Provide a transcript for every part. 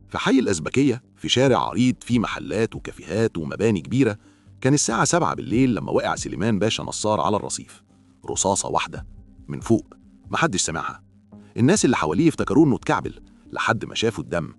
في حي الأزبكية في شارع عريض فيه محلات وكافيهات ومباني كبيرة. كان الساعة 7 بالليل لما وقع سليمان باشا نصار على الرصيف. رصاصة واحدة من فوق، محدش سمعها. الناس اللي حواليه افتكروه انه اتكعبل لحد ما شافوا الدم.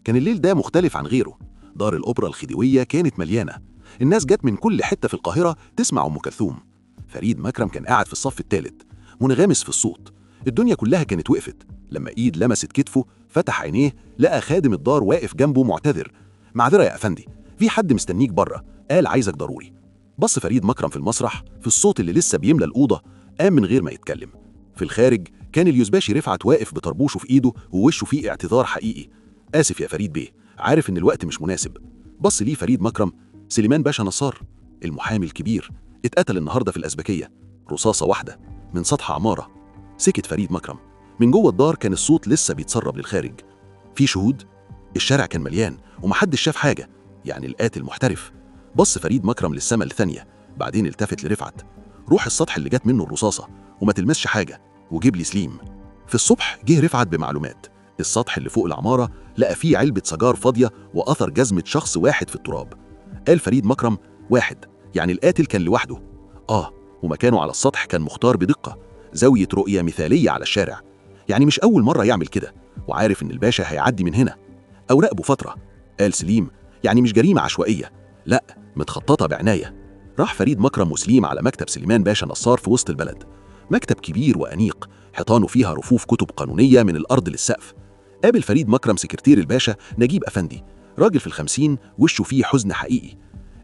كان الليل ده مختلف عن غيره. دار الأوبرا الخديوية كانت مليانة. الناس جت من كل حتة في القاهرة تسمع أم كلثوم. فريد مكرم كان قاعد في الصف الثالث منغمس في الصوت. الدنيا كلها كانت وقفت لما ايد لمست كتفه. فتح عينيه لقى خادم الدار واقف جنبه معتذر. معذرة يا أفندي، في حد مستنيك بره، قال عايزك ضروري. بص فريد مكرم في المسرح في الصوت اللي لسه بيملى الأوضة، قام من غير ما يتكلم. في الخارج كان اليوزباشي رفعت واقف بطربوشه في ايده ووشه فيه اعتذار حقيقي. آسف يا فريد بيه، عارف ان الوقت مش مناسب. بص ليه فريد مكرم. سليمان باشا نصار المحامي الكبير اتقتل النهارده في الأزبكية، رصاصة واحدة من سطح عمارة. سكت فريد مكرم. من جوه الدار كان الصوت لسه بيتسرب للخارج. في شهود؟ الشارع كان مليان ومحدش شاف حاجة، يعني القاتل محترف. بص فريد مكرم للسما لثانية، بعدين التفت لرفعت. روح السطح اللي جت منه الرصاصة وما تلمسش حاجة، وجيب لي سليم. في الصبح جه رفعت بمعلومات. السطح اللي فوق العمارة لقى فيه علبة سجار فاضية وأثر جزمة شخص واحد في التراب. قال فريد مكرم واحد، يعني القاتل كان لوحده. ومكانه على السطح كان مختار بدقة، زاوية رؤية مثالية على الشارع. يعني مش أول مرة يعمل كده، وعارف إن الباشا هيعدي من هنا. أو راقبه فترة. قال سليم يعني مش جريمة عشوائية، لا، متخططة بعناية. راح فريد مكرم وسليم على مكتب سليمان باشا نصار في وسط البلد. مكتب كبير وأنيق، حيطانه فيها رفوف كتب قانونية من الأرض للسقف. قابل فريد مكرم سكرتير الباشا نجيب أفندي، راجل في الخمسين وشه فيه حزن حقيقي.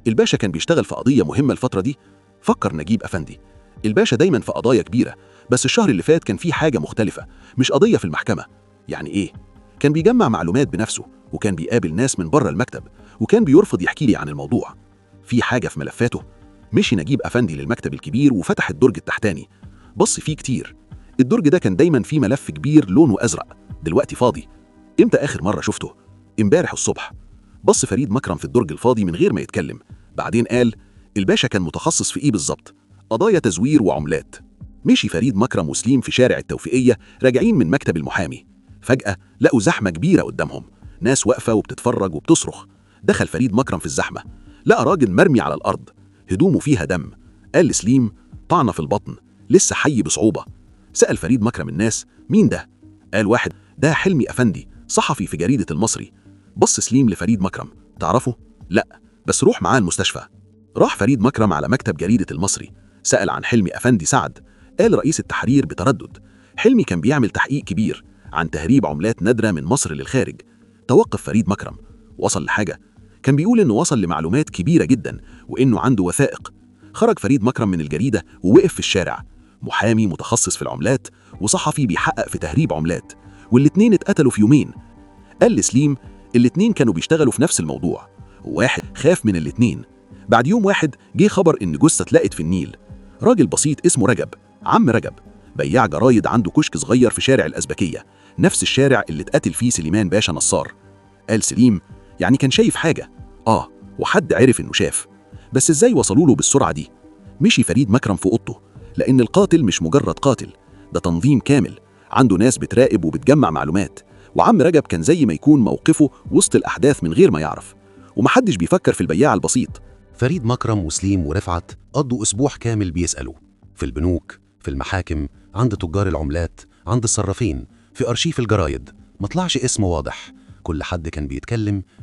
الباشا كان بيشتغل في قضية مهمة الفترة دي. فكر نجيب أفندي، الباشا دايما في قضايا كبيرة، بس الشهر اللي فات كان فيه حاجة مختلفة، مش قضية في المحكمة. يعني إيه؟ كان بيجمع معلومات بنفسه، وكان بيقابل ناس من بره المكتب، وكان بيرفض يحكي لي عن الموضوع. في حاجة في ملفاته. مشي نجيب أفندي للمكتب الكبير وفتح الدرج التحتاني. بص فيه كتير. الدرج ده كان دايما فيه ملف كبير لونه أزرق، دلوقتي فاضي. إمتى آخر مرة شفته؟ امبارح الصبح. بص فريد مكرم في الدرج الفاضي من غير ما يتكلم، بعدين قال الباشا كان متخصص في إيه بالظبط؟ قضايا تزوير وعملات. مشي فريد مكرم وسليم في شارع التوفيقية راجعين من مكتب المحامي. فجأة لقوا زحمة كبيرة قدامهم، ناس واقفة وبتتفرج وبتصرخ. دخل فريد مكرم في الزحمة، لقى راجل مرمي على الأرض، هدومه فيها دم. قال لسليم طعنة في البطن، لسه حي بصعوبة. سأل فريد مكرم الناس مين ده؟ قال واحد، ده حلمي أفندي، صحفي في جريدة المصري. بص سليم لفريد مكرم، تعرفه؟ لا، بس روح معاه المستشفى. راح فريد مكرم على مكتب جريدة المصري، سأل عن حلمي أفندي سعد. قال رئيس التحرير بتردد حلمي كان بيعمل تحقيق كبير عن تهريب عملات نادرة من مصر للخارج. توقف فريد مكرم، وصل لحاجة. كان بيقول إنه وصل لمعلومات كبيرة جدا وإنه عنده وثائق. خرج فريد مكرم من الجريدة ووقف في الشارع. محامي متخصص في العملات وصحفي بيحقق في تهريب عملات، والاتنين اتقتلوا في يومين. قال لسليم الاتنين كانوا بيشتغلوا في نفس الموضوع، وواحد خاف من الاتنين. بعد يوم واحد جه خبر إن جثة اتلقت في النيل. راجل بسيط اسمه رجب، عم رجب، بياع جرايد عنده كشك صغير في شارع الأزبكية، نفس الشارع اللي اتقتل فيه سليمان باشا نصار. قال سليم يعني كان شايف حاجة. وحد عرف إنه شاف، بس إزاي وصلوا له بالسرعة دي؟ مشي فريد مكرم في أوضته، لأن القاتل مش مجرد قاتل، ده تنظيم كامل، عنده ناس بتراقب وبتجمع معلومات. وعم رجب كان زي ما يكون موقفه وسط الأحداث من غير ما يعرف، ومحدش بيفكر في البياع البسيط. فريد مكرم وسليم ورفعت قضوا أسبوع كامل بيسألوا، في البنوك، في المحاكم، عند تجار العملات، عند الصرافين، في أرشيف الجرايد. مطلعش اسم واضح، كل حد كان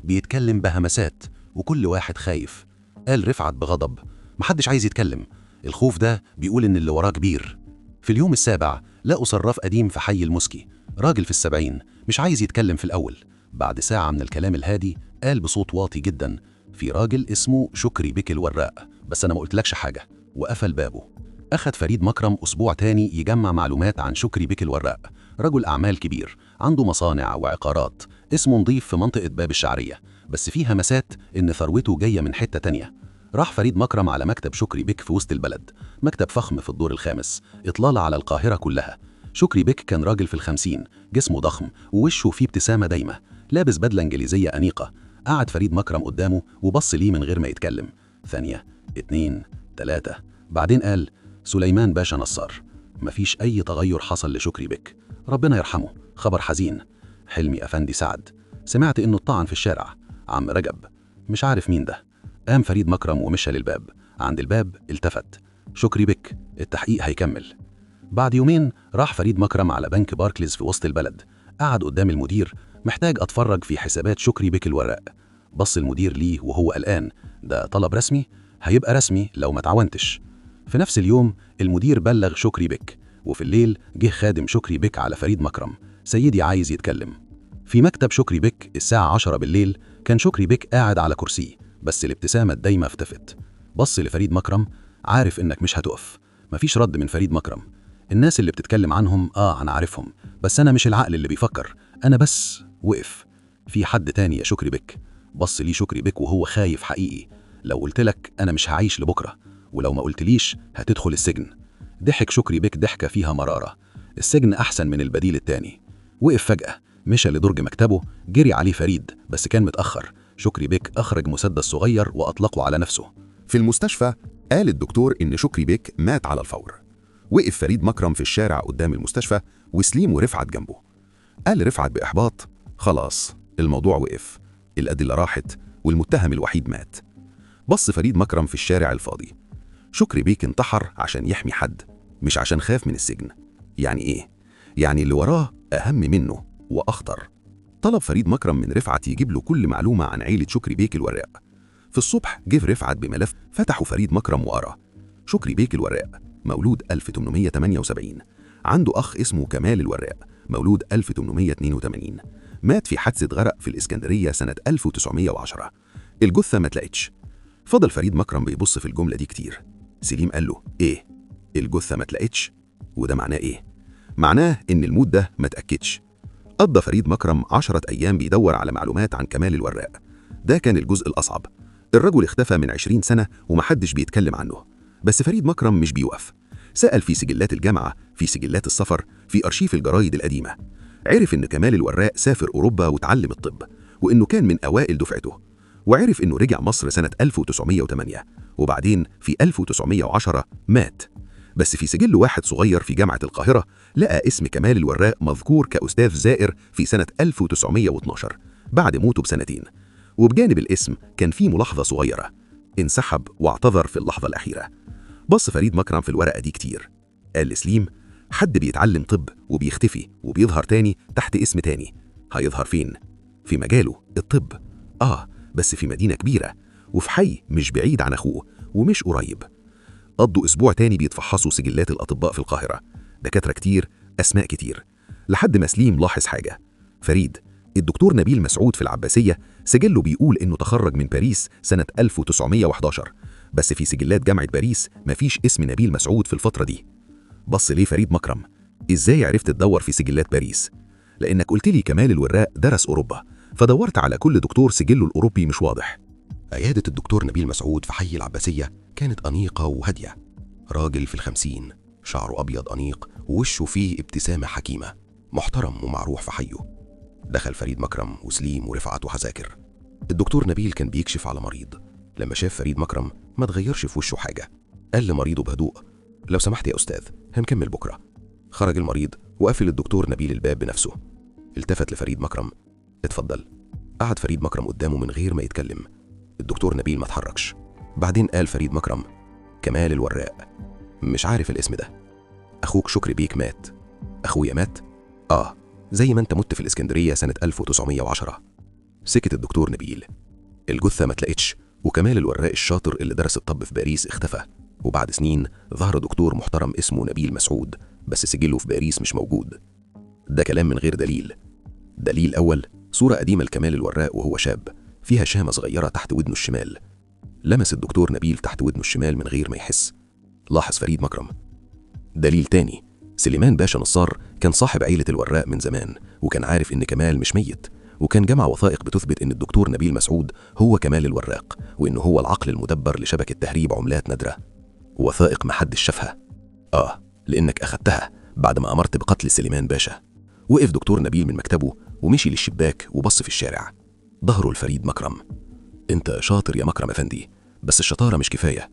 بيتكلم بهمسات، وكل واحد خايف. قال رفعت بغضب محدش عايز يتكلم، الخوف ده بيقول إن اللي وراه كبير. في اليوم السابع لقوا صراف قديم في حي المسكي، راجل في السبعين، مش عايز يتكلم في الأول. بعد ساعة من الكلام الهادي قال بصوت واطي جدا في راجل اسمه شكري بك الوراق، بس أنا ما قلتلكش حاجة، وقفل بابه. أخد فريد مكرم أسبوع تاني يجمع معلومات عن شكري بك الوراق، رجل أعمال كبير عنده مصانع وعقارات، اسمه نضيف في منطقة باب الشعرية، بس فيه همسات إن ثروته جاية من حتة تانية. راح فريد مكرم على مكتب شكري بك في وسط البلد، مكتب فخم في الدور الخامس، إطلالة على القاهرة كلها. شكري بك كان راجل في الخمسين، جسمه ضخم ووشه فيه ابتسامة دايمة، لابس بدلة إنجليزية أنيقة. قعد فريد مكرم قدامه وبص ليه من غير ما يتكلم. ثانية، 2، 3، بعدين قال سليمان باشا نصار. مفيش أي تغير حصل لشكري بك، ربنا يرحمه، خبر حزين. حلمي أفندي سعد سمعت إنه اتطعن في الشارع. عم رجب. مش عارف مين ده. قام فريد مكرم ومشى للباب. عند الباب التفت. شكري بك، التحقيق هيكمل. بعد يومين راح فريد مكرم على بنك باركليز في وسط البلد. قعد قدام المدير. محتاج أتفرج في حسابات شكري بك الوراق. بص المدير ليه وهو قلقان. ده طلب رسمي؟ هيبقى رسمي لو ما تعاونتش. في نفس اليوم المدير بلغ شكري بك، وفي الليل جه خادم شكري بك على فريد مكرم. سيدي عايز يتكلم. في مكتب شكري بك الساعة 10 بالليل كان شكري بك قاعد على كرسي، بس الابتسامة الدايمة اختفت. بص لفريد مكرم. عارف إنك مش هتقف. مفيش رد من فريد مكرم. الناس اللي بتتكلم عنهم أنا عارفهم، بس أنا مش العقل اللي بيفكر، أنا بس. وقف. في حد تاني يا شكري بك. بص ليه شكري بك وهو خايف حقيقي. لو قلت لك أنا مش هعيش لبكرة، ولو ما قلتليش هتدخل السجن. ضحك شكري بك ضحكة فيها مرارة. السجن أحسن من البديل التاني. وقف فجأة. مشى لدرج مكتبه. جري عليه فريد بس كان متأخر. شكري بك أخرج مسدس صغير وأطلقه على نفسه. في المستشفى قال الدكتور إن شكري بك مات على الفور. وقف فريد مكرم في الشارع قدام المستشفى وسليم ورفعت جنبه. قال رفعت بإحباط: خلاص الموضوع وقف، الأدلة راحت والمتهم الوحيد مات. بص فريد مكرم في الشارع الفاضي. شكري بيك انتحر عشان يحمي حد، مش عشان خاف من السجن. يعني إيه؟ يعني اللي وراه أهم منه وأخطر. طلب فريد مكرم من رفعت يجيب له كل معلومة عن عيلة شكري بيك الوراق. في الصبح جه رفعت بملف فتحه فريد مكرم وقرأ: شكري بيك الوراق مولود 1878، عنده أخ اسمه كمال الوراق مولود 1882، مات في حادثة غرق في الإسكندرية سنة 1910. الجثة ما اتلقتش. فضل فريد مكرم بيبص في الجملة دي كتير. سليم قال له: إيه؟ الجثة ما اتلقتش؟ وده معناه إيه؟ معناه إن الموت ده ما اتأكدش. قضى فريد مكرم 10 أيام بيدور على معلومات عن كمال الوراق. ده كان الجزء الأصعب. الرجل اختفى من 20 سنة ومحدش بيتكلم عنه. بس فريد مكرم مش بيوقف. سأل في سجلات الجامعة، في سجلات السفر، في أرشيف الجرايد القديمة. عرف إن كمال الوراق سافر أوروبا وتعلم الطب، وإنه كان من أوائل دفعته. وعرف إنه رجع مصر سنة 1908، وبعدين في 1910 مات. بس في سجل واحد صغير في جامعة القاهرة لقى اسم كمال الوراق مذكور كأستاذ زائر في سنة 1912 بعد موته بسنتين. وبجانب الاسم كان فيه ملاحظة صغيرة: انسحب واعتذر في اللحظة الأخيرة. بص فريد مكرم في الورقة دي كتير. قال لسليم: حد بيتعلم طب وبيختفي وبيظهر تاني تحت اسم تاني. هيظهر فين؟ في مجاله الطب. بس في مدينة كبيرة وفي حي مش بعيد عن أخوه ومش قريب. قضوا أسبوع تاني بيتفحصوا سجلات الأطباء في القاهرة، دكاترة كتير، أسماء كتير، لحد ما سليم لاحظ حاجة. فريد، الدكتور نبيل مسعود في العباسية سجله بيقول إنه تخرج من باريس سنة 1911، بس في سجلات جامعة باريس مفيش اسم نبيل مسعود في الفترة دي. بص ليه فريد مكرم: إزاي عرفت تدور في سجلات باريس؟ لأنك قلت لي كمال الوراق درس أوروبا، فدورت على كل دكتور سجله الأوروبي مش واضح. عيادة الدكتور نبيل مسعود في حي العباسية كانت أنيقة وهادية. راجل في 50، شعره أبيض أنيق ووشه فيه ابتسامة حكيمة، محترم ومعروف في حيه. دخل فريد مكرم وسليم ورفعت وحذاكر. الدكتور نبيل كان بيكشف على مريض. لما شاف فريد مكرم ما تغيرش في وشه حاجة. قال لمريضه بهدوء: لو سمحت يا أستاذ، هنكمل بكرة. خرج المريض وقفل الدكتور نبيل الباب بنفسه. التفت لفريد مكرم: اتفضل. قعد فريد مكرم قدامه من غير ما يتكلم. الدكتور نبيل ما اتحركش. بعدين قال فريد مكرم: كمال الوراق، مش عارف الاسم ده. أخوك شكري بيك مات. أخويا مات؟ زي ما انت مت في الإسكندرية سنة 1910. سكت الدكتور نبيل. الجثة ما اتلقتش، وكمال الوراق الشاطر اللي درس الطب في باريس اختفى. وبعد سنين ظهر دكتور محترم اسمه نبيل مسعود، بس سجله في باريس مش موجود. ده كلام من غير دليل. دليل أول: صورة قديمة لكمال الوراق وهو شاب، فيها شامة صغيرة تحت ودنه الشمال. لمس الدكتور نبيل تحت ودنه الشمال من غير ما يحس. لاحظ فريد مكرم. دليل تاني: سليمان باشا نصار كان صاحب عيلة الوراق من زمان، وكان عارف إن كمال مش ميت، وكان جمع وثائق بتثبت إن الدكتور نبيل مسعود هو كمال الوراق، وإنه هو العقل المدبر لشبكة تهريب عملات نادرة. وثائق محدش شافها. لأنك أخدتها بعد ما أمرت بقتل سليمان باشا. وقف دكتور نبيل من مكتبه ومشي للشباك وبص في الشارع. ظهره لفريد مكرم: انت شاطر يا مكرم افندي، بس الشطارة مش كفاية.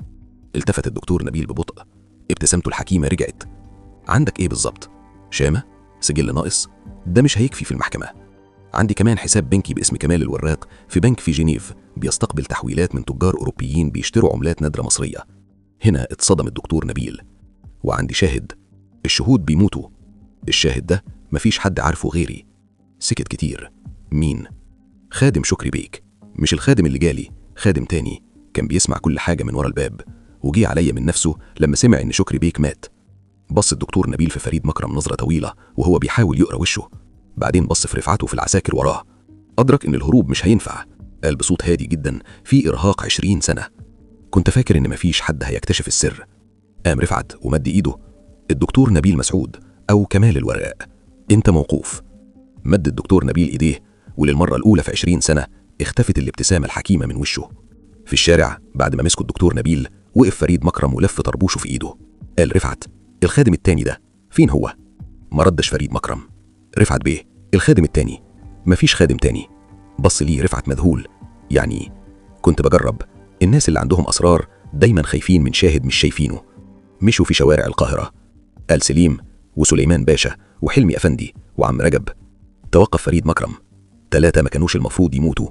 التفت الدكتور نبيل ببطء. ابتسامته الحكيمة رجعت. عندك ايه بالظبط؟ شامة؟ سجل ناقص؟ ده مش هيكفي في المحكمة. عندي كمان حساب بنكي باسم كمال الوراق في بنك في جنيف بيستقبل تحويلات من تجار أوروبيين بيشتروا عملات نادرة مصرية. هنا اتصدم الدكتور نبيل. وعندي شاهد. الشهود بيموتوا. الشاهد ده مفيش حد عارفه غيري. سكت كتير. مين؟ خادم شكري بيك. مش الخادم اللي جالي، خادم تاني كان بيسمع كل حاجة من ورا الباب، وجي عليا من نفسه لما سمع إن شكري بيك مات. بص الدكتور نبيل في فريد مكرم نظرة طويلة وهو بيحاول يقرأ وشه، بعدين بص في رفعته في العساكر وراه. أدرك إن الهروب مش هينفع. قال بصوت هادي جدا في إرهاق 20 سنة: كنت فاكر إن مفيش حد هيكتشف السر. قام رفعت ومد إيده: الدكتور نبيل مسعود أو كمال الوراق، أنت موقوف. مد الدكتور نبيل إيديه، وللمرة الأولى في 20 سنة اختفت الابتسامة الحكيمة من وشه. في الشارع بعد ما مسكوا الدكتور نبيل وقف فريد مكرم ولف طربوشه في إيده. قال رفعت: الخادم التاني ده فين هو؟ ما ردش فريد مكرم. رفعت بيه: الخادم التاني؟ مفيش خادم تاني. بص ليه رفعت مذهول. يعني كنت بجرب. الناس اللي عندهم أسرار دايما خايفين من شاهد مش شايفينه. مشوا في شوارع القاهرة. قال سليم وسليمان باشا وحلمي أفندي وعم رجب. توقف فريد مكرم. 3 ما كانوش المفروض يموتوا.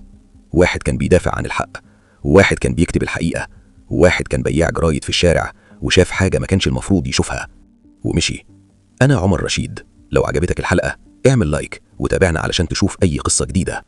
1 كان بيدافع عن الحق، 1 كان بيكتب الحقيقة، 1 كان بياع جرايد في الشارع وشاف حاجة ما كانش المفروض يشوفها ومشي. أنا عمر رشيد. لو عجبتك الحلقة اعمل لايك وتابعنا علشان تشوف أي قصة جديدة.